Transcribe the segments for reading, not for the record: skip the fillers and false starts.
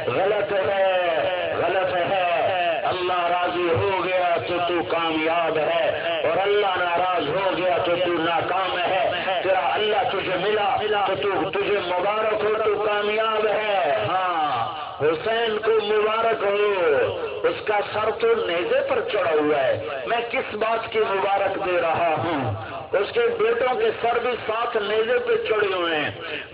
غلط ہے، غلط ہے۔ اللہ راضی ہو گیا تو کامیاب ہے، اور اللہ ناراض ہو گیا تو ناکام ہے۔ تیرا اللہ تجھے ملا تو تجھے مبارک ہو، تو کامیاب ہے۔ ہاں، حسین کو مبارک ہو، اس کا سر تو نیزے پر چڑھا ہوا ہے۔ میں کس بات کی مبارک دے رہا ہوں؟ اس کے بیٹوں کے سر بھی ساتھ نیزے پہ چڑھے ہوئے ہیں،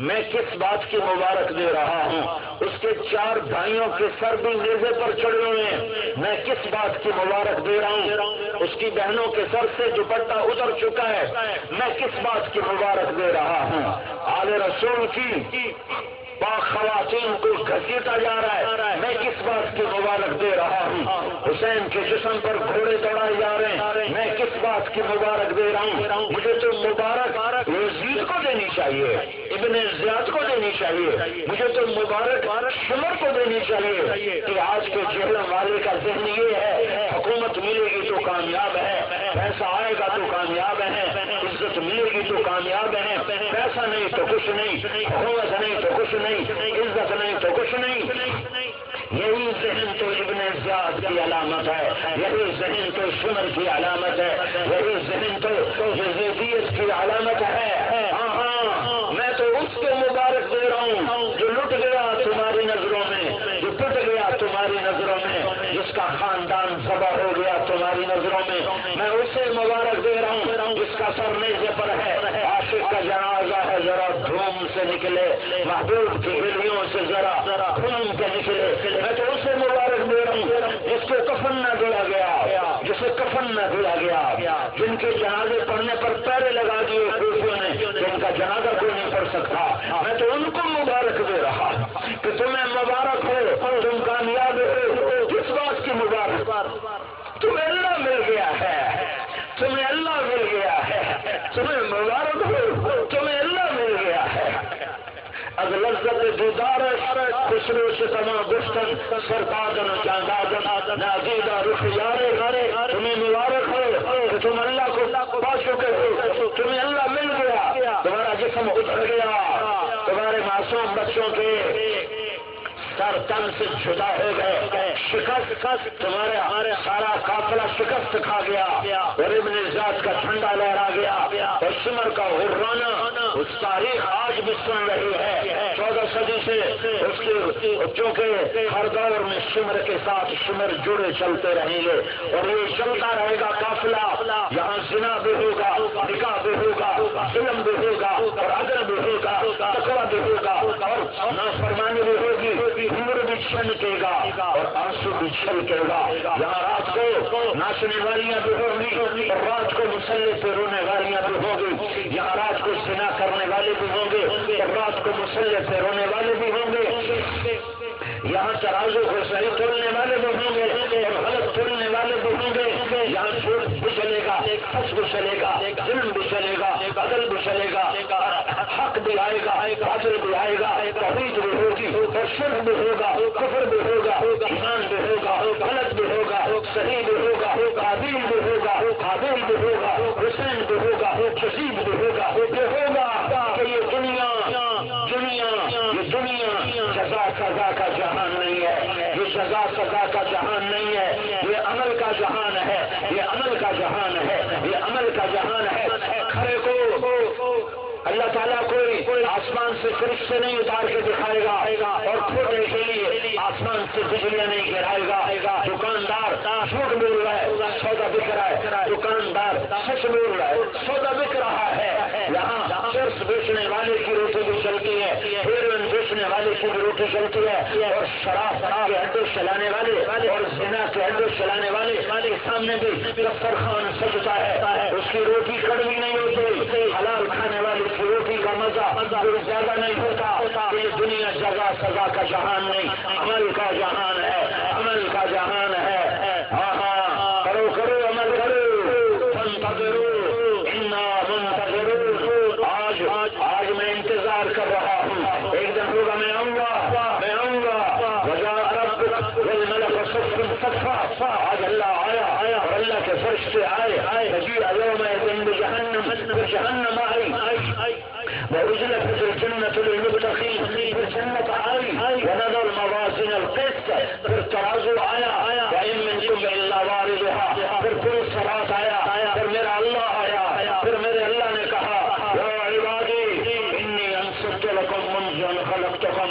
میں کس بات کی مبارک دے رہا ہوں؟ اس کے 4 بھائیوں کے سر بھی نیزے پر چڑھے ہوئے ہیں، میں کس بات کی مبارک دے رہا ہوں؟ اس کی بہنوں کے سر سے دوپٹہ اتر چکا ہے، میں کس بات کی مبارک دے رہا ہوں؟ آل رسول کی پاک خواتین کو گھسیٹا جا رہا ہے، میں کس بات کی مبارک دے رہا ہوں؟ حسین کے جسم پر گھوڑے دوڑائے جا رہے ہیں، میں کس بات کی مبارک دے رہا ہوں؟ مجھے تو مبارک یزید کو دینی چاہیے، ابن زیاد کو دینی چاہیے، مجھے تو مبارک شمر کو دینی چاہیے کہ آج کے جہلم والے کا ذہن یہ ہے، حکومت ملے گی تو کامیاب ہے، پیسہ آئے گا تو کامیاب ہے، عزت ملے گی تو کامیاب ہے، پیسہ نہیں تو کچھ نہیں، حکومت نہیں تو کچھ نہیں، عزت نہیں تو کچھ نہیں۔ یہی ذہن تو ابن زیاد کی علامت ہے، یہی ذہن تو شمر کی علامت ہے، یہی ذہن تو یزیدیت کی علامت ہے۔ ہاں، میں تو اس کو مبارک دے رہا ہوں جو لٹ گیا تمہاری نظروں میں، جو ٹوٹ گیا تمہاری نظروں میں، جس کا خاندان ذبح ہو گیا تمہاری نظروں میں اسے مبارک دے رہا ہوں جس کا سر نیزے پر ہے۔ عاشق کا جنازہ ہے، ذرا دھوم سے نکلے، محبوب کی گلیوں سے ذرا گھوم کے نکلے، میں تو اسے مبارک دے رہا ہوں جس کو کفن نہ دیا گیا، جسے کفن نہ دیا گیا، جن کے جنازے پڑھنے پر پیرے لگا دیے خوفیوں نے، جن کا جنازہ کوئی نہیں پڑھ سکتا، میں تو ان کو مبارک دے رہا کہ تمہیں مبارک ہو، تم کامیاب ہو۔ کس بات کی مبارک؟ تمہیں اللہ مل گیا ہے، تمہیں اللہ مل گیا ہے، تمہیں مبارک ہو، تمہیں اللہ مل گیا ہے۔ از لذت دیدار خسرو سے تمام گفتن سرکادن جاندادن نازیدہ رخ یارے، تمہیں مبارک ہو کہ تم اللہ کو پا چکے ہو، تمہیں اللہ مل گیا، تمہارا جسم اتر گیا، تمہارے معصوم بچوں کے سر تن سے جدا ہو گئے، شکست تمہارا سارا قافلہ شکست کھا گیا، اور ابن زیاد کا جھنڈا لہرا گیا، اور شمر کا غرانہ اس تاریخ آج بھی سن رہی ہے 14 صدی سے، اس کے چونکہ ہر دور میں شمر کے ساتھ شمر جڑے چلتے رہیں گے، اور یہ چلتا رہے گا قافلہ، یہاں زنا بھی ہوگا، نکاح بھی ہوگا، ظلم بھی ہوگا، اور عدل بھی ہوگا، تقویٰ بھی ہوگا، اور نافرمانی بھی ہوگی، عمر بھی چھلکے گا اور آنسو بھی چھلکے گا۔ یہاں رات کو ناچنے والیاں بھی ہوگی، اور رات کو مسلح پہ رونے والیاں بھی ہوگی، یہاں رات کو زنا کرنے والے بھی ہوں گے، اور رات کو مسلح پہ رونے والے بھی ہوں گے، یہاں ترازو کو صحیح تولنے والے بھی ہوں گے اور غلط تولنے والے بھی ہوں گے، یہاں جھوٹ بھی چلے گا، سچ بھی چلے گا، ظلم بھی چلے گا، عدل بھی چلے گا، حق بھی آئے گا، باطل بھی آئے گا، توحید بھی ہوگی اور شرک بھی ہوگا، کفر بھی ہوگا، ایمان بھی ہوگا، غلط بھی ہوگا، صحیح بھی ہوگا، قابیل بھی ہوگا، قابل بھی ہوگا، حسین بھی ہوگا، شہید بھی ہوگا، یہ ہوگا کہ یہ دنیا جزا سزا کا جہان نہیں ہے، یہ سزا سزا کا جہان نہیں ہے، یہ عمل کا جہان ہے، یہ عمل کا جہان ہے، یہ عمل کا جہان ہے۔ کھڑے کو اللہ تعالیٰ کوئی آسمان سے فرشتے نہیں اتار کے دکھائے گا، اور کھوٹنے کے لیے آسمان سے بجلیاں نہیں گرائے گا۔ دکاندار جھوٹ بول رہا ہے، سودا بک رہا ہے، دکاندار سچ بول رہا ہے، سودا بک رہا ہے۔ یہاں چرس بیچنے والے کی روٹی بھی چلتی ہے، ہیروئن بیچنے والے کی بھی روٹی چلتی ہے، اور شراب کے اڈے چلانے والے اور زنا کے اڈے چلانے والے کے سامنے بھی دسترخوان سجتا ہے، اس کی روٹی کڑوی نہیں ہوتی، حلال کھانے والے کی روٹی کا مزہ زیادہ نہیں ہوتا۔ یہ دنیا جزا سزا کا جہان نہیں، عمل کا جہان ہے، عمل کا جہان ہے۔ ہاں کرو عمل کرو، منتظرو انا منتظرون۔ آج میں انتظار کر رہا ہوں، ایک دن ہوگا میں آؤں گا، وجاء ربک والملک صفا صفا۔ آج اللہ آیا اور اللہ کے فرشتے آئے، وجیء یومئذ بجہنم آئی، وأزلفت الجنة للمتقين، الجنة آئی، ونضع الموازین پھر ترازو آیا وَإِن مِّنكُمْ إِلَّا وَارِدُهَا، پھر صراط آیا، پھر میرا اللہ آیا، پھر میرے اللہ نے کہا یا عبادی انی انصت لکم منذ ان خلقتکم،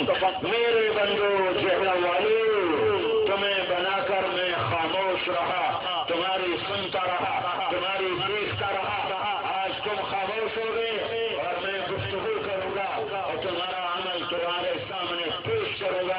میرے بندو جہنم والو تمہیں بنا کر میں خاموش رہا، تمہاری سنتا رہا، تمہاری دیکھتا رہا، آج تم خاموش ہو گئے اور میں گفتگو کروں گا اور تمہارا عمل تمہارے سامنے پیش کروں گا۔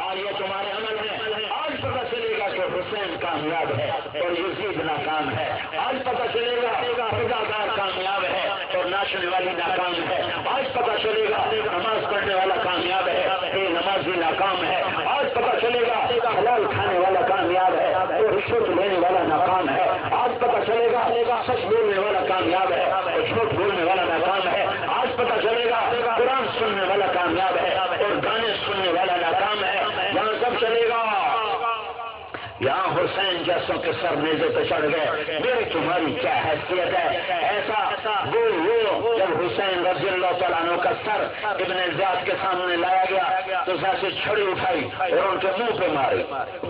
آج یہ تمہارے عمل ہے، آج پتہ چلے گا کہ حسین کامیاب ہے اور یزید ناکام ہے، آج پتہ چلے گا رضادار کامیاب ہے اور ناچنے والی ناکام ہے، آج پتہ چلے گا نماز پڑھنے والا کامیاب ہے، بے نمازی ناکام ہے، آج پتہ چلے گا حلال کھانے والا کامیاب ہے اور رشوت لینے والا ناکام ہے، آج پتہ چلے گا سچ بولنے والا کامیاب ہے اور جھوٹ بولنے والا ناکام ہے، آج پتہ چلے گا قرآن سننے والا کامیاب ہے اور گانے سننے والا ناکام ہے۔ یہاں سب چلے گا، یہاں حسین جیسوں کے سر نیزے پہ چڑھ گئے، میری تمہاری کیا حیثیت ہے؟ ایسا وہ جب حسین رضی اللہ تعالیٰ عنہ کا سر ابن زیاد کے سامنے لایا گیا تو ایسے چھڑی اٹھائی اور ان کے منہ پہ ماری،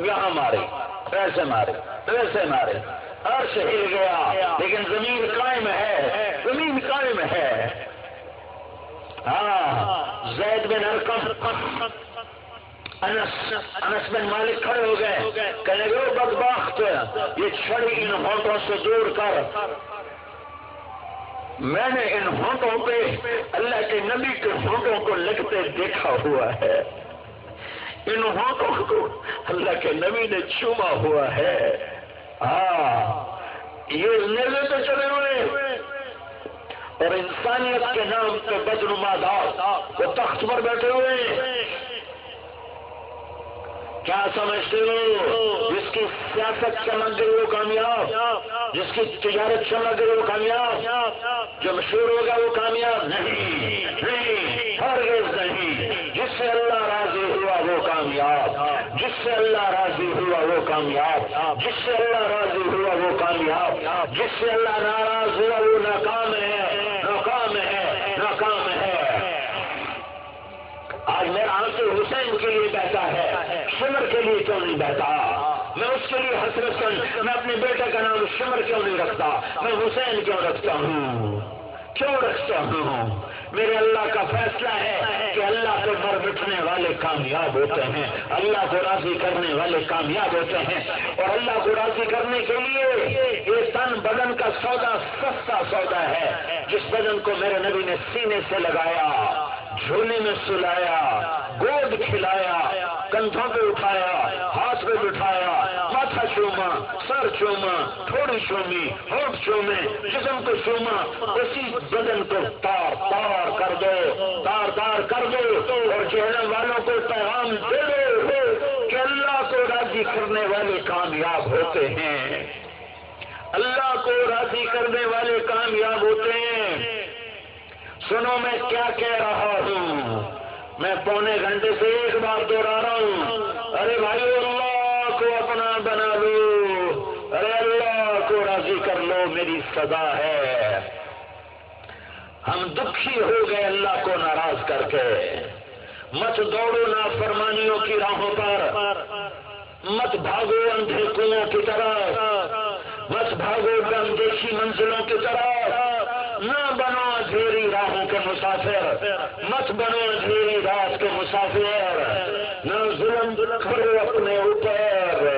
یہاں ماری، ایسے مارے، ویسے مارے، عرش ہل گیا لیکن زمین قائم ہے، زمین قائم ہے۔ ہاں زید بن ارقم، انس بن مالک کھڑے ہو گئے، کہنے گے وہ بدبخت، یہ چھڑی ان ہونٹوں سے دور کر، میں نے ان ہونٹوں پہ اللہ کے نبی کے ہونٹوں کو لگتے دیکھا ہوا ہے، ان ہونٹوں کو اللہ کے نبی نے چوما ہوا ہے۔ یہ نیزے پہ چڑھے ہوئے اور انسانیت کے نام پہ بدنما داغ وہ تخت پر بیٹھے ہوئے، کیا سمجھتے ہو؟ جس کی سیاست چمک گئی وہ کامیاب، جس کی تجارت چمک گئی وہ کامیاب، جو مشہور ہوگا وہ کامیاب نہیں، ہرگز نہیں۔ جس سے اللہ راضی ہوا وہ کامیاب، جس سے اللہ راضی ہوا وہ کامیاب، جس سے اللہ راضی ہوا وہ کامیاب، جس سے اللہ ناراض ہوا وہ ناکام ہے، ناکام ہے، ناکام ہے۔ آج میرا آنسو حسین کے لیے بہتا ہے، شمر کے لیے کیوں نہیں بہتا؟ میں اس کے لیے حسرت، میں اپنے بیٹے کا نام شمر کیوں نہیں رکھتا؟ میں حسین کیوں رکھتا ہوں؟ کیوں رکھتا ہوں؟ میرے اللہ کا فیصلہ ہے کہ اللہ کو مر مٹنے والے کامیاب ہوتے ہیں، اللہ کو راضی کرنے والے کامیاب ہوتے ہیں، اور اللہ کو راضی کرنے کے لیے یہ تن بدن کا سودا سستا سودا ہے۔ جس بدن کو میرے نبی نے سینے سے لگایا، جھولے میں سلایا، گود کھلایا، کندھوں پہ اٹھایا، ہاتھ پہ بٹھایا، ماتھا چوما، سر چوما، تھوڑی چومی، ہونٹ چومے، جسم کو چوما، اسی بدن کو تار تار کر دو، تار تار کر دو اور جہنم والوں کو پیغام دے دو کہ اللہ کو راضی کرنے والے کامیاب ہوتے ہیں، اللہ کو راضی کرنے والے کامیاب ہوتے ہیں۔ سنو میں کیا کہہ رہا ہوں، میں پونے گھنٹے سے ایک بار دوہرا رہا ہوں، ارے بھائی اللہ کو اپنا بنا لو، ارے اللہ کو راضی کر لو، میری صدا ہے۔ ہم دکھی ہو گئے اللہ کو ناراض کر کے، مت دوڑو نافرمانیوں کی راہوں پر، مت بھاگو اندھے کنویں کی طرف، مت بھاگو اندیشی منزلوں کی طرف، نہ بنو اندھیری راہوں کے مسافر، مت بنو اندھیری رات کے مسافر، نہ ظلم کرو اپنے اوپر۔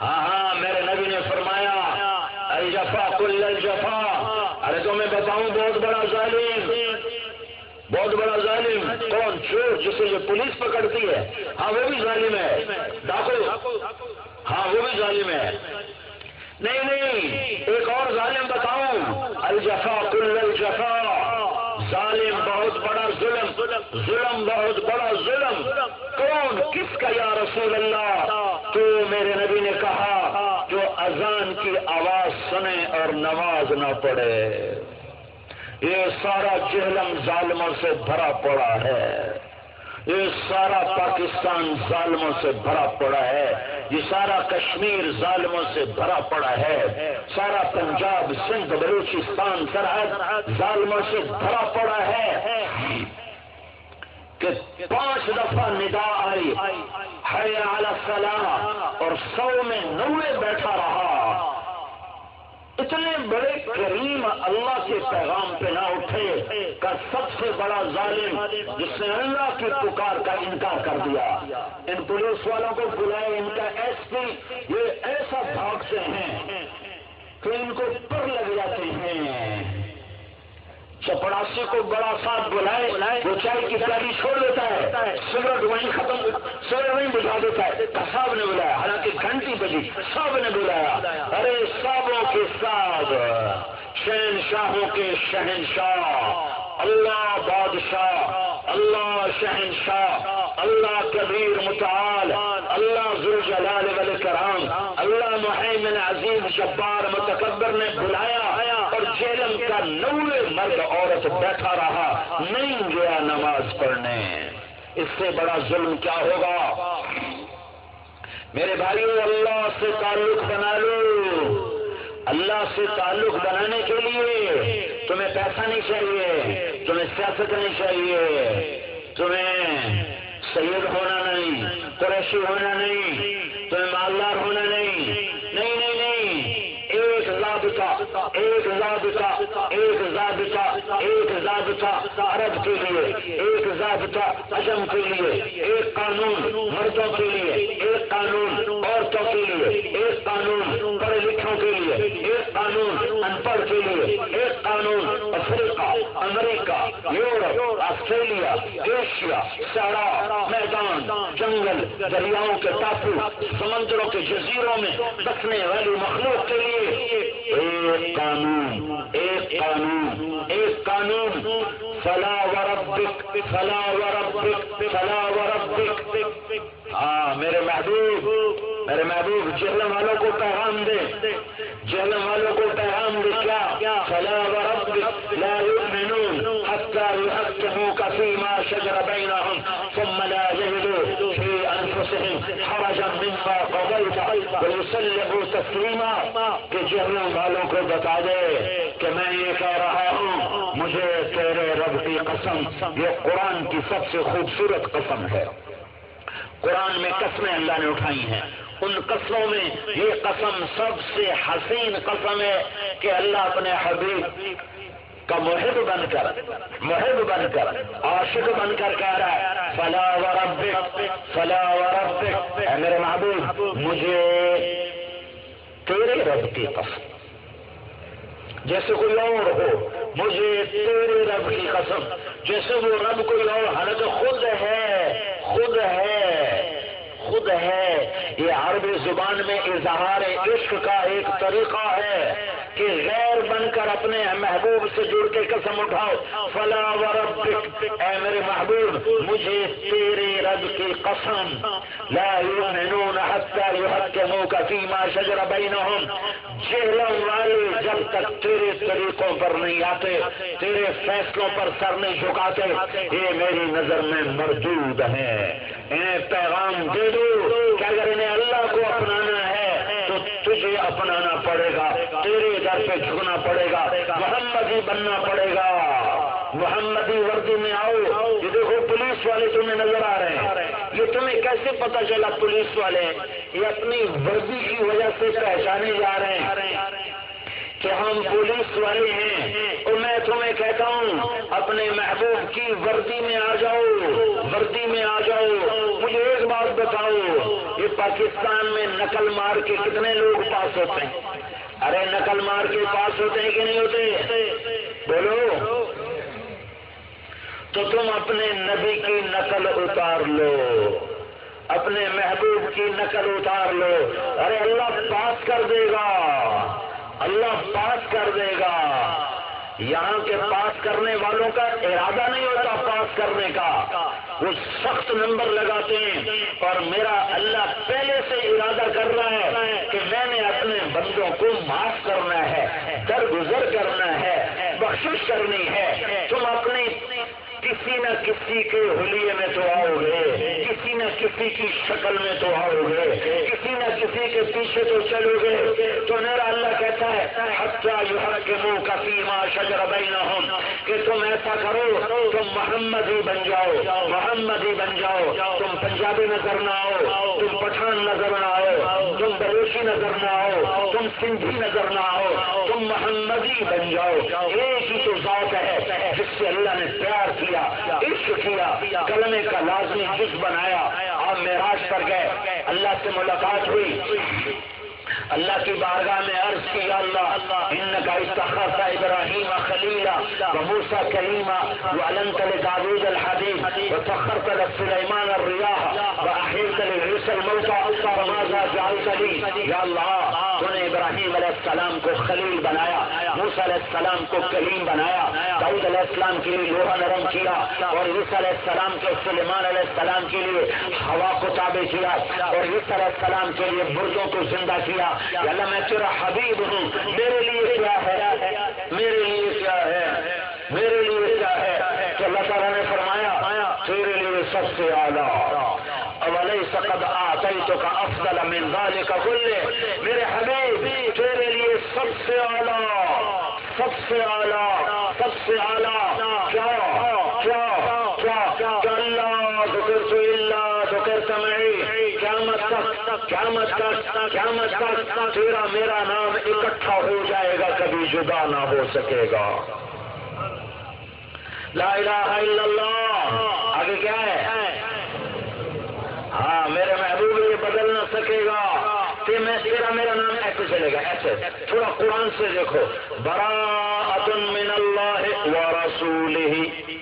ہاں میرے نبی نے فرمایا الجفا کل الجفا، ارے تو میں بتاؤں بہت بڑا ظالم، بہت بڑا ظالم کون؟ چور جسے یہ پولیس پکڑتی ہے، ہاں وہ بھی ظالم ہے، ڈاکو، ہاں وہ بھی ظالم ہے۔ نہیں ایک اور ظالم بتاؤں، الجفا کل الجفا، ظالم بہت بڑا ظلم، ظلم بہت بڑا ظلم کون؟ کس کا یا رسول اللہ؟ تو میرے نبی نے کہا جو اذان کی آواز سنے اور نماز نہ پڑھے، یہ سارا جہلم ظالموں سے بھرا پڑا ہے، یہ سارا پاکستان ظالموں سے بھرا پڑا ہے، یہ سارا کشمیر ظالموں سے بھرا پڑا ہے، سارا پنجاب سندھ بلوچستان سرحد ظالموں سے بھرا پڑا ہے۔ کہ 5 دفعہ ندا آئی حی علی الصلاۃ اور 100 میں 90 بیٹھا رہا. اتنے بڑے کریم اللہ کے پیغام پہ نہ اٹھے کہ سب سے بڑا ظالم جس نے اللہ کی پکار کا انکار کر دیا. ان پولیس والوں کو بلائے، ان کا ایس پی یہ ایسا بھاگتے ہیں کہ ان کو پر لگ جاتے ہیں. چپڑاسی کو بڑا صاحب بلائے، وہ چائے کی پیالی چھوڑ دیتا ہے، سگریٹ وہیں ختم، سگریٹ وہیں بجھا دیتا ہے. صاحب نے بلایا، حالانکہ گھنٹی بجی، صاحب نے بلایا. ارے صاحبوں کے صاحب، شہنشاہوں کے شہنشاہ، اللہ بادشاہ، اللہ شہنشاہ، اللہ کبیر متعال، اللہ ذوالجلال والاکرام، اللہ مہیمن عظیم جبار متکبر نے بلایا اور جہلم کا 90 مرد عورت بیٹھا رہا، نہیں گیا نماز پڑھنے. اس سے بڑا ظلم کیا ہوگا؟ میرے بھائیو، اللہ سے تعلق بنا لو. اللہ سے تعلق بنانے کے لیے تمہیں پیسہ نہیں چاہیے، تمہیں سیاست نہیں چاہیے، تمہیں سید ہونا نہیں، قریشی ہونا نہیں، تمہیں مالدار ہونا نہیں. نہیں نہیں نہیں، ایک ضابطہ، ایک ضابطہ، ایک ضابطہ، ایک ضابطہ عرب کے لیے، ایک ضابطہ عجم کے لیے، ایک قانون مردوں کے لیے، ایک قانون عورتوں کے لیے، ایک قانون پڑھے لکھوں کے لیے، ایک قانون ان پڑھ کے لیے، ایک قانون افریقہ، امریکہ، یورپ، آسٹریلیا، ایشیا، صحرا، میدان، جنگل، دریاؤں کے ٹاپو، سمندروں کے جزیروں میں بسنے والی مخلوق کے لیے ایک قانون، ایک قانون، ایک قانون. فلا وربک، فلا وربک، فلا وربک. ہاں میرے محبوب، میرے محبوب، جہلم والوں کو پیغام دے، جہلم والوں کو پیغام دے. کیا؟ فلا وربک لا یؤمنون حتی یحکموک فیما شجر بینہم ثم لا یجدوا فی انفسہم حرجا مما قضیت ویسلموا تسلیما. کہ جہلم والوں کو بتا دے کہ میں یہ کہہ رہا ہوں، مجھے تیرے رب کی قسم. یہ قرآن کی سب سے خوبصورت قسم ہے. قرآن میں قسمیں اللہ نے اٹھائی ہیں، ان قسموں میں یہ قسم سب سے حسین قسم ہے کہ اللہ اپنے حبیب کا محب بن کر عاشق بن کر کہہ رہا ہے فلا وربک، فلا وربک. اے میرے محبوب، مجھے تیرے رب کی قسم، جیسے کوئی اور ہو، مجھے تیرے رب کی قسم، جیسے وہ رب کوئی اور، حالانکہ خود ہے، خود ہے، خود ہے. یہ عربی زبان میں اظہار عشق کا ایک طریقہ ہے کہ غیر بن کر اپنے محبوب سے جڑ کے قسم اٹھاؤ. فلا وربک، اے میرے محبوب، مجھے تیرے رب کی قسم. لا یؤمنون حتی یحکموک فیما شجر بینہم. جہلم والے جب تک تیرے طریقوں پر نہیں آتے، تیرے فیصلوں پر سر نہیں جھکاتے، یہ میری نظر میں مردود ہیں. انہیں پیغام دے دو کہ اگر انہیں اللہ کو اپنانا ہے تو تجھے اپنانا پڑے گا، تیرے در پہ جھکنا پڑے گا، محمدی بننا پڑے گا. محمدی وردی میں آؤ. یہ دیکھو پولیس والے تمہیں نظر آ رہے ہیں، یہ تمہیں کیسے پتا چلا پولیس والے؟ یہ اپنی وردی کی وجہ سے پہچانے جا رہے ہیں کہ ہم پولیس والے ہیں. اور میں تمہیں کہتا ہوں اپنے محبوب کی وردی میں آ جاؤ، وردی میں آ جاؤ. مجھے ایک بات بتاؤ، یہ پاکستان میں نقل مار کے کتنے لوگ پاس ہوتے ہیں؟ ارے نقل مار کے پاس ہوتے ہیں کہ نہیں ہوتے؟ بولو. تو تم اپنے نبی کی نقل اتار لو، اپنے محبوب کی نقل اتار لو. ارے اللہ پاس کر دے گا، اللہ پاس کر دے گا. یہاں کے پاس کرنے والوں کا ارادہ نہیں ہوتا پاس کرنے کا، وہ سخت نمبر لگاتے ہیں. اور میرا اللہ پہلے سے ارادہ کر رہا ہے کہ میں نے اپنے بندوں کو معاف کرنا ہے، درگزر کرنا ہے، بخشش کرنی ہے. تم اپنی کسی نہ کسی کے حلیے میں تو آؤ گے، کسی نہ کسی کی شکل میں تو آؤ گے، کسی نہ کسی کے پیچھے تو چلو گے تو میرا اللہ کہتا ہے حتیٰ یحکموک فیما شجر بینہم کہ تم ایسا کرو تم محمد ہی بن جاؤ، محمد ہی بن جاؤ، تم پنجابی نظر نہ آؤ، تم پٹھان نظر نہ آؤ، تم بلوچی نظر نہ آؤ، تم سندھی نظر نہ آؤ، تم محمدی بن جاؤ۔ ایک ہی تو ذات ہے جس سے اللہ نے پیار کیا، عشق کیا، کلمے کا لازمی جز بنایا۔ آپ معراج پر گئے، اللہ سے ملاقات ہوئی، اللہ کی بارگاہ میں عرض کی یا اللہ انک استخرت ابراہیم خلیلا وموسیٰ کلیما وعلنت لداود الحدید وسخرت لسلیمان الریاح واحییت لعیسی الموتى فماذا جعلت لی۔ یا اللہ تو نے ابراہیم علیہ السلام کو خلیل بنایا، موسیٰ علیہ السلام کو کلیم بنایا، داؤد علیہ السلام کے لیے لوہا نرم کیا، اور عیسیٰ علیہ السلام کے سلیمان علیہ السلام کے لیے ہوا کو تابع کیا، اور عیسیٰ علیہ السلام کے لیے مردوں کو زندہ کیا۔ یا اللہ میں تیرا حبیب ہوں، میرے لیے کیا ہے، میرے لیے کیا ہے، میرے لیے کیا ہے؟ تو اللہ تعالیٰ نے فرمایا تیرے لیے سب سے اعلیٰ اولیس قد آتیتک افضل من ذلک کلہ، میرے حبیب تیرے لیے سب سے اعلیٰ، سب سے اعلیٰ، سب سے اعلیٰ کیا کیا کیا کہ اللہ ذکرت الا ذکرت معی، قیامت تک تیرا میرا نام اکٹھا ہو جائے گا، کبھی جدا نہ ہو سکے گا۔ لا الہ الا اللہ آگے کیا ہے؟ ہاں میرے محبوب یہ بدل نہ سکے گا کہ میں تیرا میرا نام ایسے چلے گا، ایسے تھوڑا قرآن سے دیکھو، براءۃ من اللہ ورسولہ،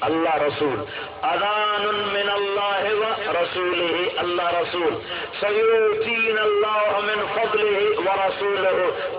اللہ رسول، اذان من اللہ ورسولہ، اللہ رسول، سیؤتین اللہ من فضلہ ورسولہ،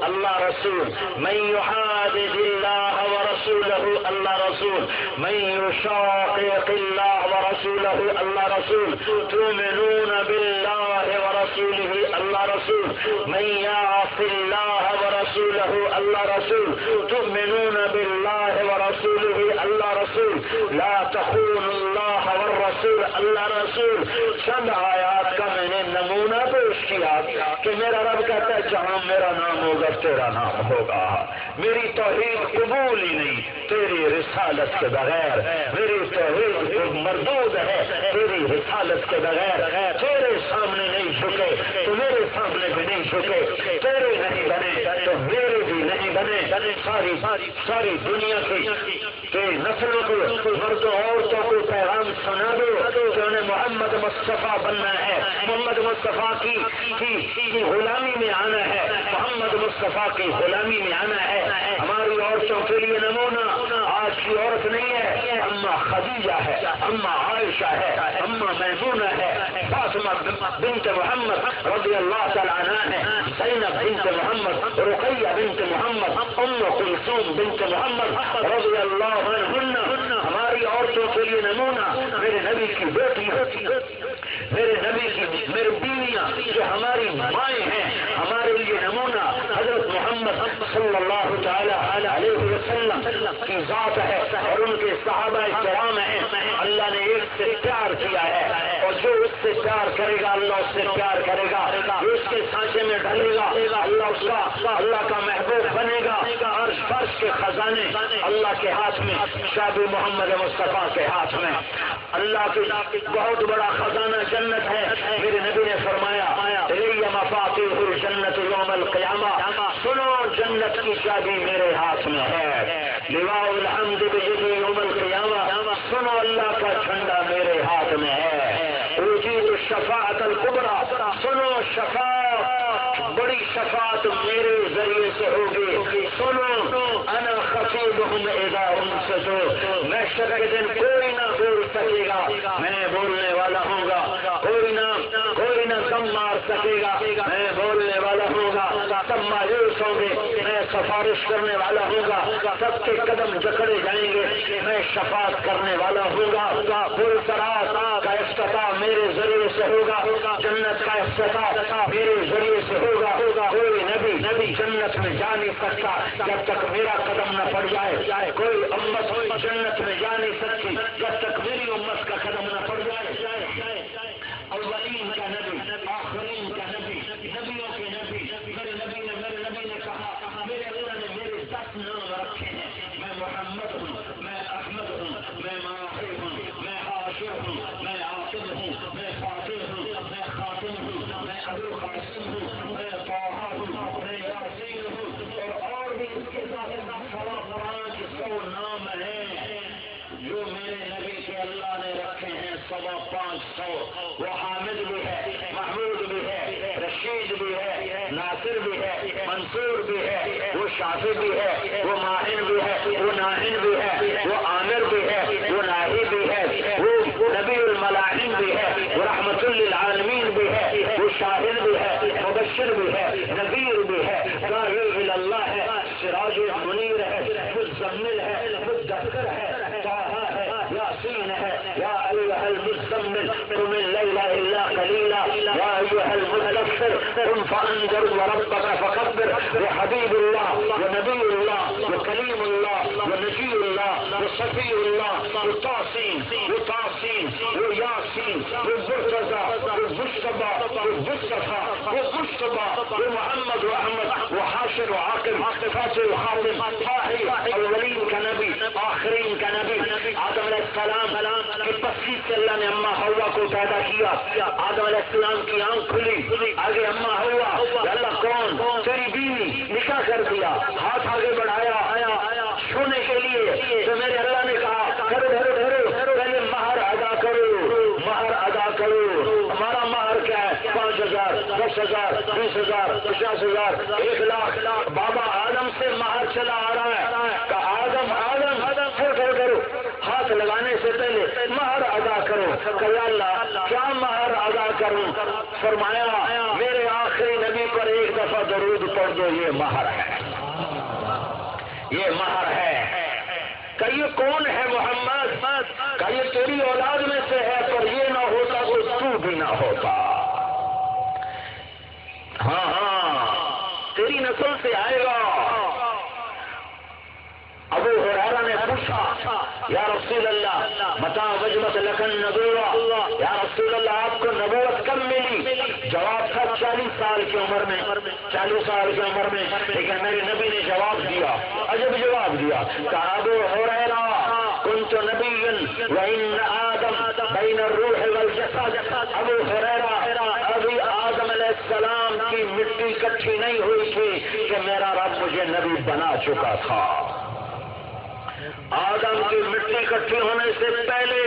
اللہ رسول، من یحادد اللہ ورسولہ، اللہ رسول، من یشاقق اللہ ورسولہ، اللہ رسول، تؤمنون باللہ ورسولہ، اللہ رسول، من یعص اللہ ورسولہ، اللہ رسول، تؤمنون باللہ ورسولہ، اللہ رسول، لا تخونوا اللہ والرسول، اللہ رسول۔ چند آیات کا میں نے نمونہ پیش کیا کہ میرا رب کہتا ہے جہاں میرا نام ہوگا تیرا نام ہوگا، میری توحید قبول ہی نہیں تیری رسالت کے بغیر، میری توحید مردود ہے تیری رسالت کے بغیر، تیرے سامنے نہیں جھکے تو میرے سامنے بھی نہیں جھکے، تیرے نہیں بنے تو میرے بھی نہیں بنے، ساری دنیا کی نسلوں کو، مردوں عورتوں کو پیغام سنا دو کہ انہیں محمد مصطفیٰ بننا ہے، محمد مصطفیٰ کی غلامی میں آنا ہے، محمد مصطفیٰ کی غلامی میں آنا ہے۔ ہماری عورتوں کے لیے نمونہ آج کی عورت نہیں ہے، اما خدیجہ ہے، اما عائشہ ہے، اما میمونہ ہے، فاطمہ بنت محمد رضی اللہ تعالیٰ عنہ ہے، زینب بنت محمد، رقیہ بنت محمد، ام کلثوم بنت محمد رضی اللہ عنہن ہماری عورتوں کے لیے نمونہ، میرے نبی کی بیٹی ہوتی ہے، میرے نبی کی میری بیویاں جو ہماری مائیں ہیں ہمارے لیے نمونہ، حضرت محمد صلی اللہ تعالی علیہ وسلم کی ذات ہے اور ان کے صحابہ کرام ہیں، اللہ نے ایک سے پیار کیا ہے اور جو اس سے پیار کرے گا اللہ اس سے پیار کرے گا، جو اس کے سانچے میں ڈھلے گا اللہ کا محبوب بنے گا۔ عرش فرش کے خزانے اللہ کے ہاتھ میں، شابی محمد مصطفیٰ کے ہاتھ میں، اللہ کی بہت بڑا خزانہ جنت ہے۔ میرے نبی نے فرمایا الی مفاتیح الجنت یوم القیامہ، سنو جنت کی چابی میرے ہاتھ میں ہے، لواء الحمد بیدی یوم القیامہ، سنو اللہ کا جھنڈا میرے ہاتھ میں ہے، اوتیت الشفاعۃ الکبریٰ، سنو شفاعت بڑی شفاعت میرے ذریعے سے ہوگی، سنو انا خطیبہم اذا انصتوا، محشر کے دن کوئی نہ بول سکے گا، میں بولنے والا ہوں گا، کوئی نہ دم مار سکے گا، میں بولنے والا ہوں گا، سب مایوس ہوں گے، میں سفارش کرنے والا ہوں گا، سب کے قدم جکڑے جائیں گے، میں شفاعت کرنے والا ہوں گا، پرسرات کا افتتاح میرے ذریعے سے ہوگا، جنت کا افتتاح میرے ذریعے سے ہوگا، کوئی نبی جنت میں جا نہیں سکتا جب تک میرا قدم نہ پڑ جائے، کوئی امت جنت میں جا نہیں سکتی جب تک میری امت کا قدم نہ پڑ جائے، اولین کا نبی، آخرین کا نبی، نبیوں 500 وہ حامد بھی ہے، محمود بھی ہے، رشید بھی ہے، ناصر بھی ہے، منصور بھی ہے، وہ شافی بھی ہے، وہ ماہن بھی ہے، وہ ناہن بھی ہے، وہ عامر بھی ہے، وہ ناہی بھی ہے، وہ نبی الملاحم بھی ہے، وہ رحمت للعالمین بھی ہے، وہ شاہد بھی ہے، مبشر بھی ہے، نذیر بھی ہے، داعی الی اللہ ہے، سراج منیر ہے، مزمل ہے، مدثر ہے، طٰہٰ ہے، یاسین ہے، یا ایھا المزمل قم اللیل الا قلیلا یا ایھا المدثر قم فانذر وربک فکبر. وہ حبیب اللہ، وہ نبی اللہ، وہ کلیم اللہ، وہ نجی اللہ، وہ صفی اللہ، وہ تاسین، وہ تاسین، وہ یاسین، وہ مرتضیٰ، وہ مجتبیٰ، وہ مصطفیٰ، وہ مجتبیٰ، وہ محمد و احمد، وہ حاشر و عاقب، فاتح و خاتم، طاہر، اولین کا نبی، آخرین کا نبی. آدم علیہ السلام کی تصدیق سے اللہ نے اما حوا کو پیدا کیا. آدم علیہ السلام کی آنکھ کھلی، آگے اما حوا، اللہ کون؟ تیری بیوی. نکاح کر دیا، ہاتھ آگے بڑھایا چھونے کے لیے، تو میرے اللہ نے کہا ٹھہرو پہلے مہر ادا کرو، مہر ادا کرو. ہمارا مہر کیا ہے؟ 5,000، 10,000، 20,000، 50,000، 1,00,000. بابا آدم سے مہر چلا آ رہا ہے کہ آدم کرو، ہاتھ لگانے سے پہلے مہر ادا کرو. کہ یا اللہ کیا مہر ادا کروں؟ فرمایا میرے آخری نبی پر ایک دفعہ درود پڑھ دو، یہ مہر ہے، یہ مہر ہے. کہ یہ کون ہے محمد؟ کہ یہ تیری اولاد میں سے ہے، پر یہ نہ ہوتا تو تو بھی نہ ہوتا. ہاں تیری نسل سے آئے گا. ابو ہریرہ نے پوچھا یا رسول اللہ متى وجبت لك النبوة؟ یا رسول اللہ آپ کو نبوت کب ملی؟ جواب تھا 40 سال کی عمر میں، 40 سال کی عمر میں. لیکن میرے نبی نے جواب دیا، عجب جواب دیا. کہا ابو ہریرہ كنت نبيا وإن آدم بين الروح والجسد. ابو ہریرہ ابھی آدم علیہ السلام کی مٹی اکٹھی نہیں ہوئی تھی کہ میرا رب مجھے نبی بنا چکا تھا. آدم کی مٹی اکٹھی ہونے سے پہلے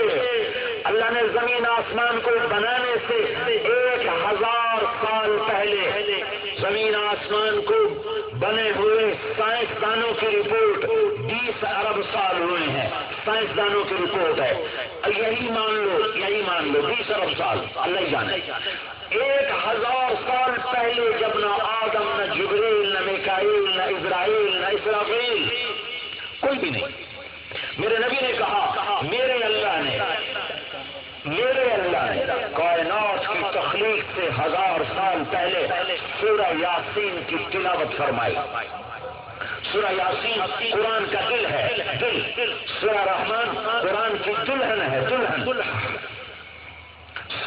اللہ نے زمین آسمان کو بنانے سے 1,000 سال پہلے زمین آسمان کو بنے ہوئے سائنسدانوں کی رپورٹ 20 ارب سال ہوئے ہیں. سائنسدانوں کی رپورٹ ہے. یہی مان لو 20 ارب سال، اللہ ہی جانے. 1,000 سال پہلے جب نہ آدم، نہ جبریل، نہ میکائیل، نہ اسرائیل، نہ اسرافیل، کوئی بھی نہیں. میرے نبی نے کہا میرے اللہ نے کائنات کی تخلیق سے 1000 سال پہلے سورہ یاسین کی تلاوت فرمائی. سورہ یاسین قرآن کا دل ہے، دل. سورہ رحمان قرآن کی دلہن ہے، دلہن.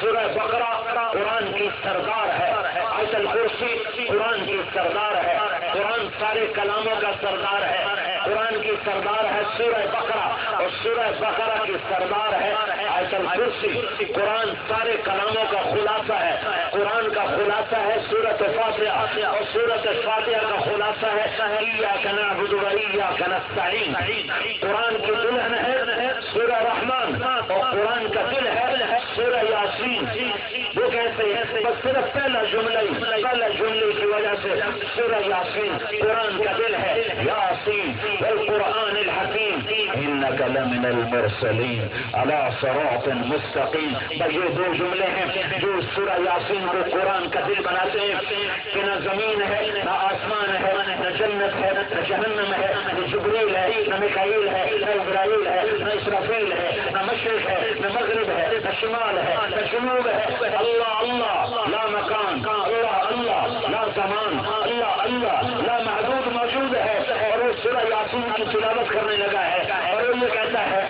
سورہ بقرہ قرآن کی سردار ہے. آیت الکرسی قرآن کی سردار ہے. قرآن سارے کلاموں کا سردار ہے. قرآن کی سردار ہے سورہ بقرہ، اور سورہ بقرہ کی سردار ہے آیت الکرسی. قرآن سارے کلاموں کا خلاصہ ہے. قرآن کا خلاصہ ہے سورۃ فاتحہ، اور سورۃ فاتحہ کا خلاصہ ہے ایاک نعبد و ایاک نستعین. قرآن کی دلہن ہے سورہ رحمان، اور قرآن کا دل ہے سورہ یاسین. وہ کہتے ہیں بس صرف پہلا جملے کی وجہ سے سورہ یاسین قرآن کا دل ہے. یاسین والقرآن الحکیم انک لمن المرسلین علی صراط مستقیم. یہ 2 جملے ہیں جو سورہ یاسین کو قرآن کا دل بناتے ہیں کہ نہ زمین ہے، نہ آسمان ہے، نہ جنت ہے، نہ جہنم ہے، نہ جبریل ہے، نہ میکائیل ہے، نہ اسرائیل ہے، نہ اسرافیل ہے، نہ مشرق ہے، نہ مغرب ہے، نہ شمال ہے، نہ جنوب ہے. اللہ اللہ لا مکان، اللہ اللہ لا زمان، اللہ اللہ لا محدود موجود ہے. اور وہ سورہ یاسین کی تلاوت کرنے لگا ہے، اور وہ یہ کہتا ہے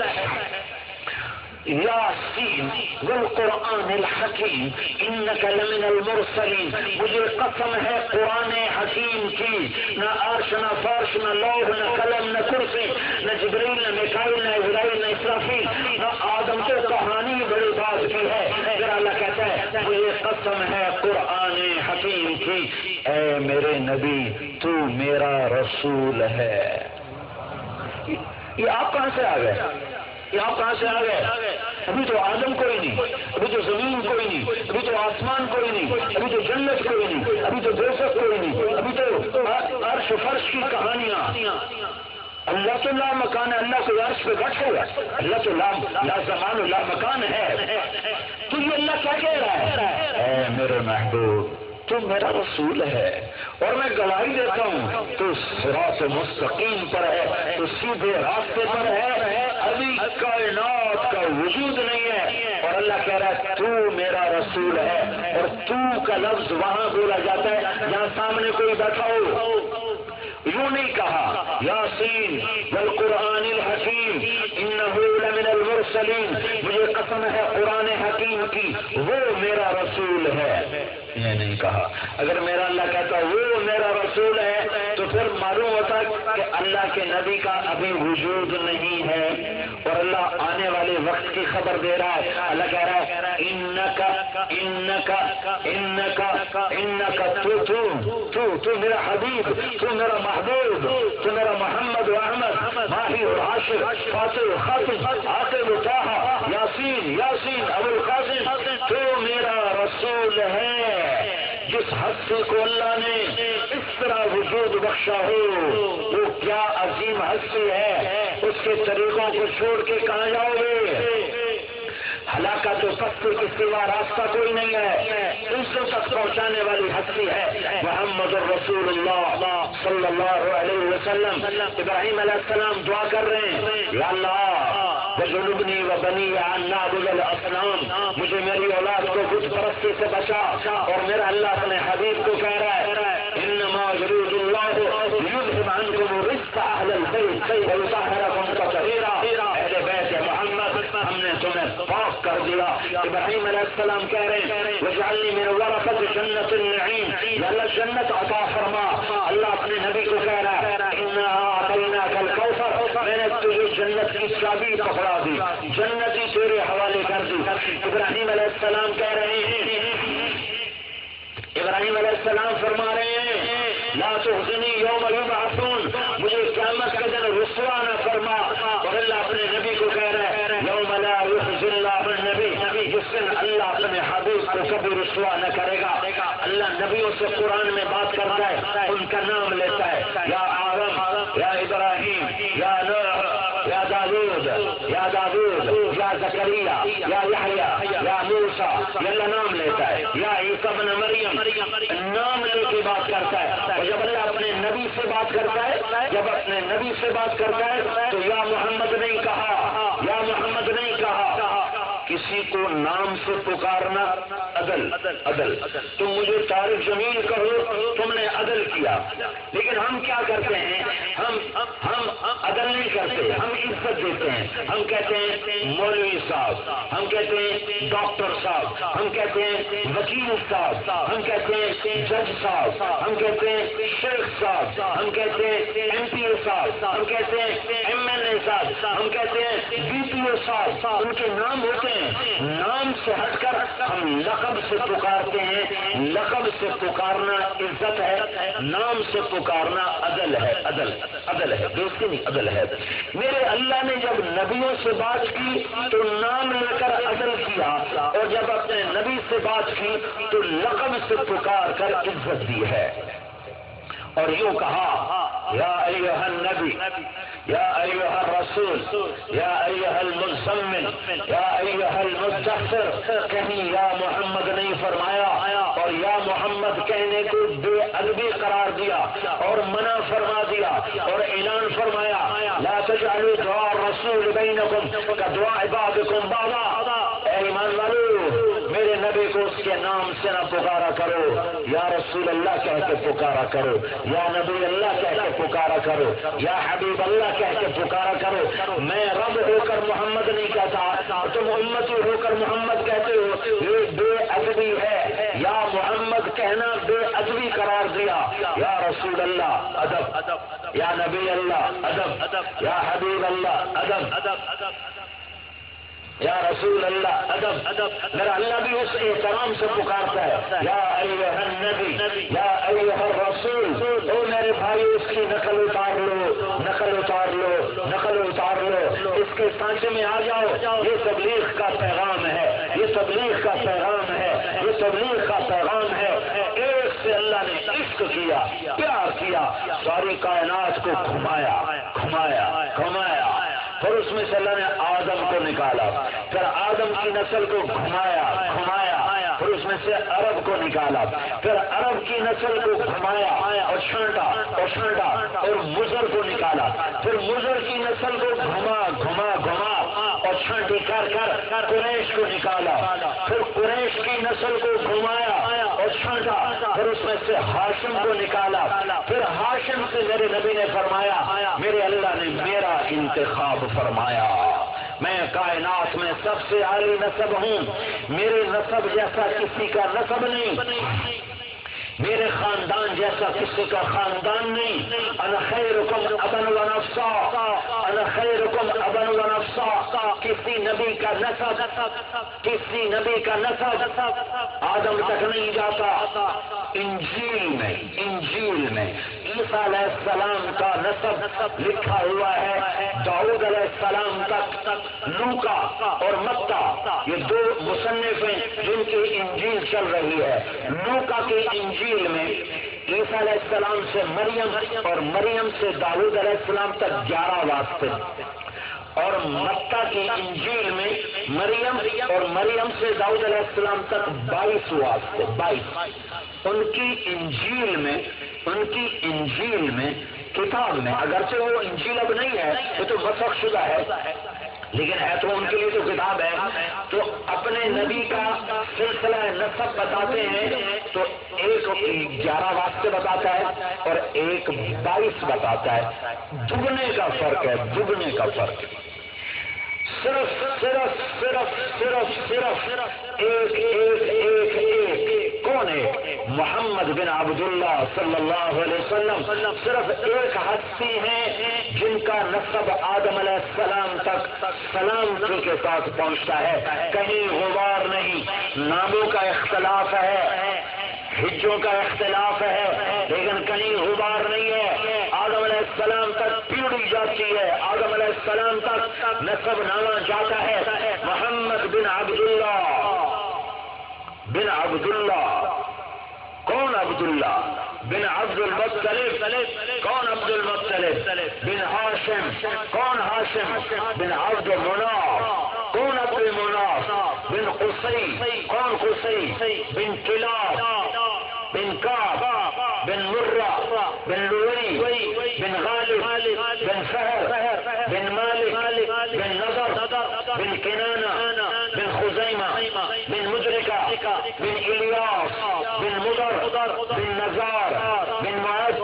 یاسین والقرآن الحکیم انک لمن المرسلین. مجھے قسم ہے قرآن حکیم کی، نہ عرش، نہ فرش، نہ لوح، نہ قلم، نہ کرسی، نہ جبریل، نہ میکائیل، نہ اسرائیل، نہ اسرافیل، نہ آدم تو کہانی بڑی بات کی ہے. پھر اللہ کہتا ہے مجھے قسم ہے قرآن حکیم کی، اے میرے نبی تو میرا رسول ہے. یہ آپ کہاں سے آ گئے؟ ابھی تو آدم کوئی نہیں، ابھی تو زمین کوئی نہیں، ابھی تو آسمان کوئی نہیں، ابھی تو جنت کوئی نہیں، ابھی تو دوزخ کوئی نہیں، ابھی تو عرش فرش کی کہانیاں۔ اللہ تو لا مکان ہے، اللہ کو عرش پہ بیٹھا ہوا ہے، اللہ تو لا زمان و لا مکان ہے۔ تو یہ اللہ کیا کہہ رہا ہے؟ اے میرے محبوب تو میرا رسول ہے اور میں گواہی دیتا ہوں تو صراط مستقیم پر ہے، تو سیدھے راستے پر ہے، ابھی کائنات کا وجود نہیں ہے اور اللہ کہہ رہا ہے تو میرا رسول ہے۔ اور تو کا لفظ وہاں بولا جاتا ہے جہاں سامنے کوئی بیٹھا ہو، یوں نہیں کہا یاسین والقرآن الحکیم انہ لمن المرسلین، مجھے قسم ہے قرآن حکیم کی وہ میرا رسول ہے، یہ نہیں کہا۔ اگر میرا اللہ کہتا وہ میرا رسول ہے تو پھر معلوم ہوتا کہ اللہ کے نبی کا ابھی وجود نہیں ہے اور اللہ آنے والے وقت کی خبر دے رہا ہے۔ اللہ کہہ رہا ہے انکا انکا انکا انکا تو میرا حبیب، تو میرا محبوب، تو میرا محمد و احمد، ماہی و عاشق، فاتح و خاتم، عاقب و طه، یاسین یاسین ابو القاسم، تو میرا رسول ہے۔ جس ہستی کو اللہ نے اس طرح وجود بخشا ہو وہ کیا عظیم ہستی ہے، اس کے طریقوں کو چھوڑ کے کہاں جاؤ گے؟ ہلاکت و پستی کے سوا راستہ کوئی نہیں ہے، دوسروں تک پہنچانے والی ہستی ہے محمد الرسول اللہ صلی اللہ علیہ وسلم۔ ابراہیم علیہ السلام دعا کر رہے ہیں یا اللہ وجنبنی وبنی ان نعبد الاصنام، مجھے میری اولاد کو بت پرستی سے بچا، اور میرا اللہ اپنے حبیب کو کہہ رہا ہے انما یرید اللہ لیذهب عنکم الرجس اہل البیت ویطہرکم تطہیرا، اہل بیت محمد ہم نے تمہیں پاک کر دیا۔ ابراہیم علیہ السلام کہہ رہے ہیں وجعلنی من ورثۃ جنت النعیم، یا اللہ جنت عطا فرما۔ اللہ اپنے نبی کو کہہ رہا ہے انا اعطیناک الکوثر، میں نے تجھے جنت کی چابی پکڑا دی، جنت ہی تیرے حوالے کر دی۔ ابراہیم علیہ السلام کہہ رہے ہیں، ابراہیم علیہ السلام فرما رہے ہیں لا تخزنی یوم یبعثون، مجھے قیامت کے دن رسوا نہ فرما۔ اور اللہ اپنے نبی کو کہہ رہا ہے یوم لا یخزی اللہ النبی، جس دن اللہ اپنے حبیب کو کبھی رسوا نہ کرے گا۔ اللہ نبیوں سے قرآن میں بات کرتا ہے، ان کا نام لیتا ہے یا آدم یا ابراہیم یا نوح یا داود یا زکریا یا یحییٰ یا موسیٰ، اللہ نام لیتا ہے یا عیسیٰ ابن مریم، نام لے کے بات کرتا ہے۔ اور جب اللہ اپنے نبی سے بات کرتا ہے، جب اپنے نبی سے بات کرتا ہے تو یا محمد نہیں کہا، یا محمد نہیں کہا۔ کسی کو نام سے پکارنا عدل، عدل، تم مجھے طارق جمیل کہو، تم نے عدل کیا۔ لیکن ہم کیا کرتے ہیں، ہم عدل نہیں کرتے، ہم عزت دیتے ہیں۔ ہم کہتے ہیں مولوی صاحب، ہم کہتے ہیں ڈاکٹر صاحب، ہم کہتے ہیں وکیل صاحب، ہم کہتے ہیں جج صاحب، ہم کہتے ہیں شیخ صاحب، ہم کہتے ہیں ایم پی او صاحب، ہم کہتے ہیں ایم ایل اے صاحب، ہم کہتے ہیں بی پی او صاحب، ان کے نام ہوتے ہیں۔ نام سے ہٹ کر ہم لقب سے پکارتے ہیں، لقب سے پکارنا عزت ہے، نام سے پکارنا عدل ہے، عدل عدل ہے، دوستی نہیں عدل ہے۔ میرے اللہ نے جب نبیوں سے بات کی تو نام لے کر عدل کیا، اور جب اپنے نبی سے بات کی تو لقب سے پکار کر عزت دی ہے۔ اور یوں کہا یا ایھا النبی یا ایھا الرسول یا ایھا المزمل یا ایھا المدثر، کہیں یا محمد نہیں فرمایا، اور یا محمد کہنے کو بے ادبی قرار دیا اور منع فرما دیا اور اعلان فرمایا لا تجعلوا دعاء الرسول بینکم کدعاء بعضکم بعضا، اے ایمان والو میرے نبی کو اس کے نام سے نہ پکارا کرو، یا رسول اللہ کہہ کے پکارا کرو، یا نبی اللہ کہہ کے پکارا کرو، یا حبیب اللہ کہہ کے پکارا کرو۔ میں رب ہو کر محمد نہیں کہتا، تم امتی ہو کر محمد کہتے ہو، یہ بے ادبی ہے۔ یا محمد کہنا بے ادبی قرار دیا، یا رسول اللہ ادب، یا نبی اللہ ادب، یا حبیب اللہ ادب، یا رسول اللہ ادب۔ میرا اللہ بھی اس احترام سے پکارتا ہے یا ایھا النبی یا ایھا الرسول۔ او میرے بھائی اس کی نقل اتار لو، نقل اتار لو، نقل اتار لو، اس کے سانچے میں آ جاؤ، یہ تبلیغ کا پیغام ہے، یہ تبلیغ کا پیغام ہے، یہ تبلیغ کا پیغام ہے۔ ایک سے اللہ نے عشق کیا، پیار کیا، ساری کائنات کو گھمایا گھمایا گھمایا، پھر اس میں سے اللہ نے آدم کو نکالا، پھر آدم کی نسل کو گھمایا گھمایا، پھر اس میں سے عرب کو نکالا، پھر عرب کی نسل کو گھمایا اور چھانٹا اور چھانٹا اور مضر کو نکالا، پھر مضر کی نسل کو گھما گھما گھما اور چھانٹی کر کر قریش کو نکالا، پھر قریش کی نسل کو گھمایا اور چھانٹا، پھر اس میں سے ہاشم کو نکالا، پھر ہاشم سے میرے نبی نے فرمایا، میرے اللہ نے میرا انتخاب فرمایا، میں کائنات میں سب سے اعلی نسب ہوں، میرے نسب جیسا کسی کا نسب نہیں، میرے خاندان جیسا کسی کا خاندان نہیں، انا خیرکم ابا و نفسا، انا خیرکم ابا و نفسا، کسی نبی کا نسب، کسی نبی کا نسب آدم تک نہیں جاتا۔ انجیل میں عیسیٰ علیہ السلام کا نسب لکھا ہوا ہے، داؤد علیہ السلام تک۔ لوکا اور متی یہ دو مصنف ہیں جن کی انجیل چل رہی ہے۔ لوکا کی انجیل میں عیسیٰ علیہ السلام سے مریم اور مریم سے داؤد علیہ السلام تک 11 واسطے، اور متی کی انجیل میں مریم اور مریم سے داؤد علیہ السلام تک 22 واسطے، 22۔ ان کی انجیل میں کتاب میں، اگرچہ وہ انجیل اب نہیں ہے، وہ تو مسخ شدہ ہے، لیکن ہے تو ان کے لیے تو کتاب ہے، تو اپنے نبی کا سلسلہ نسب بتاتے ہیں، تو ایک 11 واسطے بتاتا ہے اور ایک 22 بتاتا ہے، دگنے کا فرق ہے، دگنے کا فرق۔ صرف صرف صرف صرف صرف ایک ایک ایک ایک کون ہے؟ محمد بن عبداللہ صلی اللہ علیہ وسلم صرف ایک ہستی ہیں جن کا نسب آدم علیہ السلام تک سلامتی کے ساتھ پہنچتا ہے، کہیں غبار نہیں۔ ناموں کا اختلاف ہے، حجوں کا اختلاف ہے، لیکن کہیں غبار نہیں ہے۔ آدم علیہ السلام تک پیڑھی جاتی ہے، آدم علیہ السلام تک نسب نامہ جاتا ہے۔ محمد بن عبداللہ، کون عبداللہ؟ بن عبد المطلب، کون عبد المطلب؟ بن ہاشم، کون ہاشم؟ بن عبد مناف، کون عبد مناف؟ بن قصی، کون قصی؟ بن کلاب، بن کعب، بن مرہ، بن لوئی، بن غالب، بن فہر، بن مالک، بن نضر، بن کنانہ، بن خزیمہ، بن مدرکہ، بن الیاس، بن مدر، بن نزار، بن معد،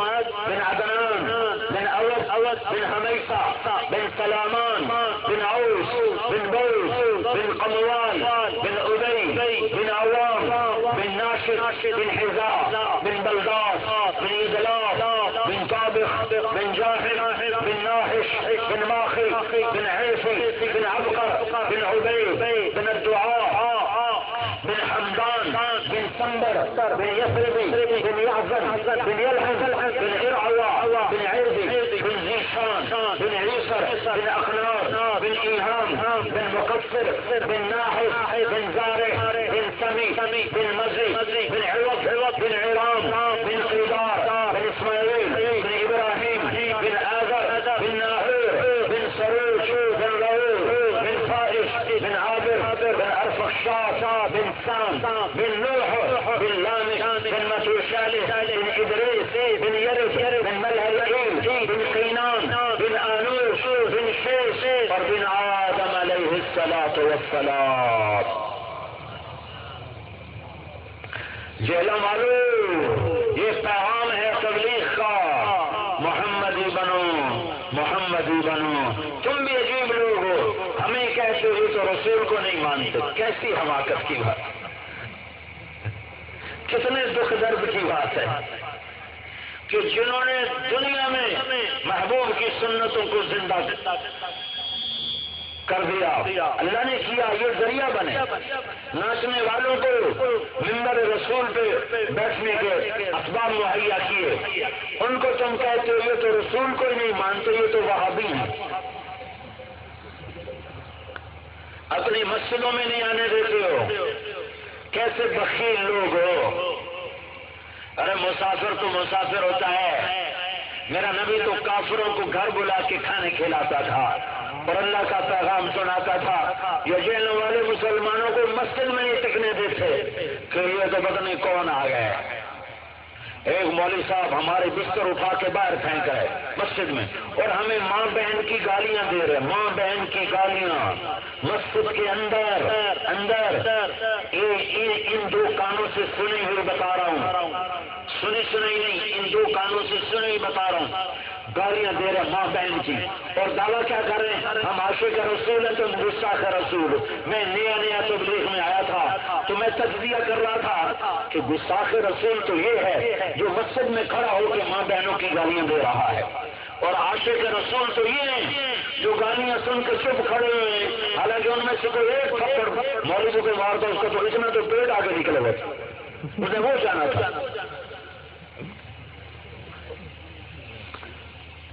بن عدنان، بن اوس، بن حمیصہ، بن سلامان، بن عوس، بن بوز، بن قموال، بن ابی، بن عوام، بن ناشد، بن حذاء، بن بلداس، بن ادلاس، بن طابخ، بن جاحد، بن ناحش، بن ماخي، بن عيفي، بن عبقر، بن عبيد، بن الدعاء، بن حمدان، بن سنبر، بن يثربي، بن يعزن، بن يلحز، بن عرعوى، بن عربي، بن زيشان، بن عيسر، بن أخنار، بن إيهام، بن مقصر، بن ناحس، بن زارع، بن سمي، بن مزي، بن عوض، بن عرام، بن قيدار، بن إسماعيل، بن إبراهيم، بن آذر، بن ناهور، بن سروج، بن رؤوف، بن فائش، بن عابر، بن أرفخشاد، بن سام، بن نوح، بن لامح، بن متوشالح، بن إدريس، بن يرث، بن ملهلئيل، بن قينان، بن آنوش، بن شيش، اور بن آدم علیہ الصلاۃ والسلام۔ جہلا معلوم یہ پیغام ہے تبلیغ کا، محمدی بنو، محمدی بنو۔ تم بھی عجیب لوگ ہو، ہمیں کہتے ہو تو رسول کو نہیں مانتے، کیسی حماقت کی بات، کتنے دکھ درد کی بات ہے کہ جنہوں نے دنیا میں محبوب کی سنتوں کو زندہ کر دیا، اللہ نے کیا یہ ذریعہ بنے، ناچنے والوں کو منبر رسول پہ بیٹھنے کے اسباب مہیا کیے، ان کو تم کہتے ہو یہ تو رسول کو ہی نہیں مانتے، یہ تو وہابی ہیں۔ اپنی مسجدوں میں نہیں آنے دیتے ہو، کیسے بخیل لوگ ہو۔ ارے مسافر تو مسافر ہوتا ہے، میرا نبی تو کافروں کو گھر بلا کے کھانے کھلاتا تھا اور اللہ کا پیغام سناتا تھا۔ یہ جیلوں والے مسلمانوں کو مسجد میں نہیں ٹکنے دیتے کہ یہ تو پتہ نہیں کون آ گئے۔ ایک مولوی صاحب ہمارے بستر اٹھا کے باہر پھینک رہے مسجد میں، اور ہمیں ماں بہن کی گالیاں دے رہے، ماں بہن کی گالیاں مسجد کے اندر۔ ان دو کانوں سے سنی ہوئی بتا رہا ہوں، سنی نہیں، ان دو کانوں سے سنی ہوئی بتا رہا ہوں، گالیاں دے رہے ماں بہن کی، اور دعویٰ کیا کر رہے ہیں؟ ہم عاشق رسول ہیں، تم گستاخ رسول۔ میں نیا تبلیغ میں آیا تھا تو میں تجزیہ کر رہا تھا کہ گستاخ رسول تو یہ ہے جو مسجد میں کھڑا ہو کے ماں بہنوں کی گالیاں دے رہا ہے، اور عاشق رسول تو یہ ہے جو گالیاں سن کے چپ کھڑے ہوئے ہیں، حالانکہ ان میں سے کوئی ایک تھپڑ مولوی کو مارتا اس کا تو اتنا تو پیٹ آگے نکلے ہوئے، اسے وہ جانا تھا۔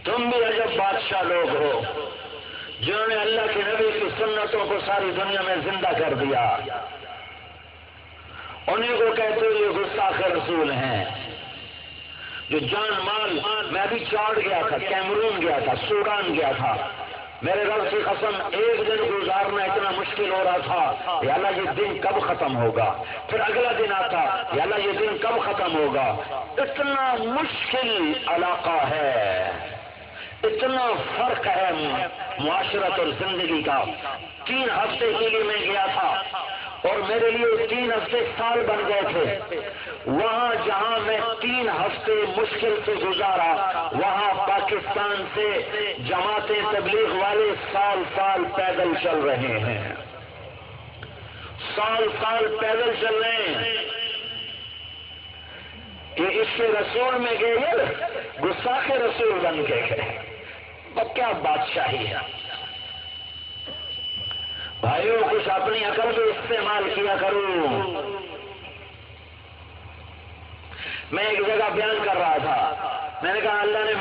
تم بھی عجب بادشاہ لوگ ہو جنہوں نے اللہ کے نبی کی سنتوں کو ساری دنیا میں زندہ کر دیا، انہیں کو کہتے ہوئے گستاخ رسول ہیں جو جان مال۔ میں ابھی چاڑ گیا تھا، کیمرون گیا تھا، سوڈان گیا تھا، میرے رب کی قسم ایک دن گزارنا اتنا مشکل ہو رہا تھا، یا اللہ یہ دن کب ختم ہوگا، پھر اگلا دن آتا، یا اللہ یہ دن کب ختم ہوگا۔ اتنا مشکل علاقہ ہے، اتنا فرق ہے معاشرت اور زندگی کا۔ 3 ہفتے کے لیے میں گیا تھا اور میرے لیے 3 ہفتے سال بن گئے تھے۔ وہاں جہاں میں 3 ہفتے مشکل سے گزارا، وہاں پاکستان سے جماعتیں تبلیغ والے سال پیدل چل رہے ہیں، سال پیدل چل رہے ہیں کہ اس کے رسول میں گئے، گستاخ رسول بن کے گئے۔ اب کیا بادشاہی ہے بھائیو، کچھ اپنی عقل بھی استعمال کیا کروں۔ میں ایک جگہ بیان کر رہا تھا، میں نے کہا اللہ نے